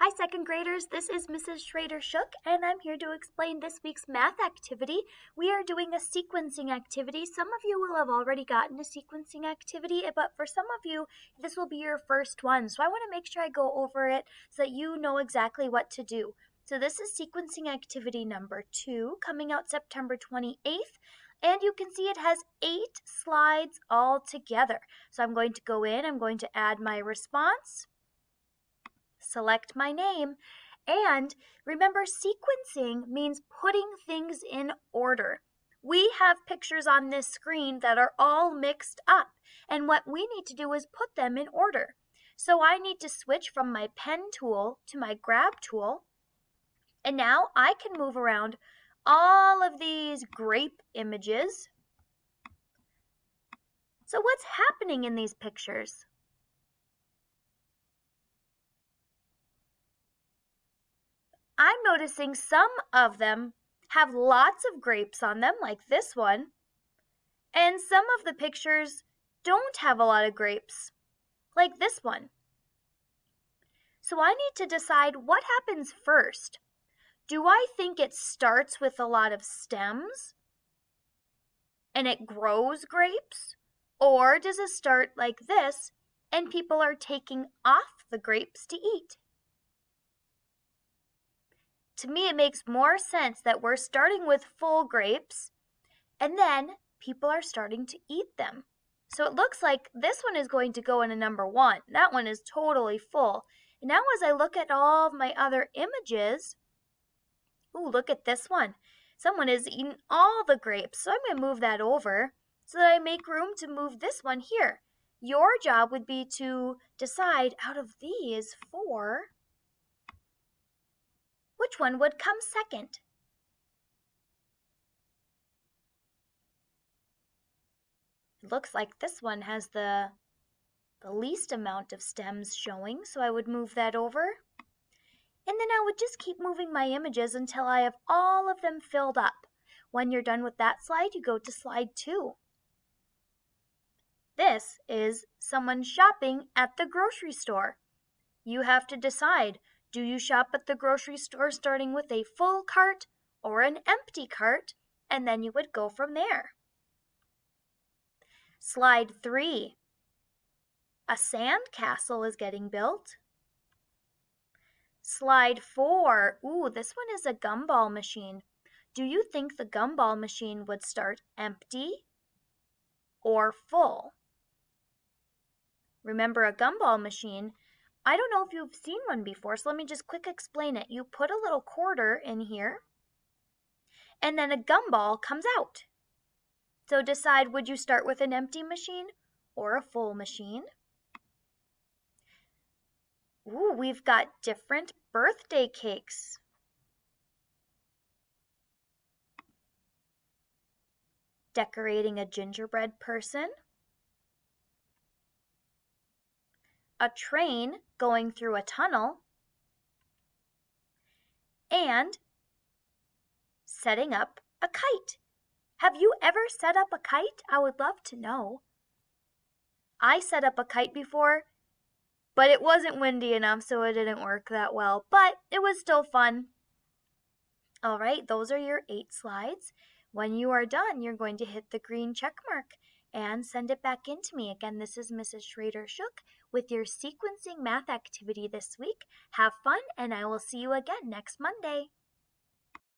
Hi, second graders. This is Mrs. Schrader Shook, and I'm here to explain this week's math activity. We are doing a sequencing activity. Some of you will have already gotten a sequencing activity, but for some of you, this will be your first one. So I want to make sure I go over it so that you know exactly what to do. So this is sequencing activity number 2, coming out September 28th. And you can see it has 8 slides all together. So I'm going to go in, I'm going to add my response, select my name, and remember, sequencing means putting things in order. We have pictures on this screen that are all mixed up, and what we need to do is put them in order. So I need to switch from my pen tool to my grab tool, and now I can move around all of these grape images. So what's happening in these pictures? I'm noticing some of them have lots of grapes on them, like this one, and some of the pictures don't have a lot of grapes, like this one. So I need to decide what happens first. Do I think it starts with a lot of stems and it grows grapes? Or does it start like this and people are taking off the grapes to eat? To me, it makes more sense that we're starting with full grapes and then people are starting to eat them. So it looks like this one is going to go in a number 1. That one is totally full. And now as I look at all of my other images, ooh, look at this one. Someone has eaten all the grapes. So I'm going to move that over so that I make room to move this one here. Your job would be to decide out of these 4, which one would come second? It looks like this one has the least amount of stems showing, so I would move that over. And then I would just keep moving my images until I have all of them filled up. When you're done with that slide, you go to slide 2. This is someone shopping at the grocery store. You have to decide, do you shop at the grocery store starting with a full cart or an empty cart? And then you would go from there. Slide 3. A sand castle is getting built. Slide 4. Ooh, this one is a gumball machine. Do you think the gumball machine would start empty or full? Remember, a gumball machine, I don't know if you've seen one before, so let me just quick explain it. You put a little quarter in here, and then a gumball comes out. So decide, would you start with an empty machine or a full machine? Ooh, we've got different birthday cakes. Decorating a gingerbread person. A train going through a tunnel. And setting up a kite. Have you ever set up a kite? I would love to know. I set up a kite before, but it wasn't windy enough, so it didn't work that well, but it was still fun. All right, those are your 8 slides. When you are done, you're going to hit the green check mark and send it back in to me. Again, this is Mrs. Schrader Shook with your sequencing math activity this week. Have fun, and I will see you again next Monday.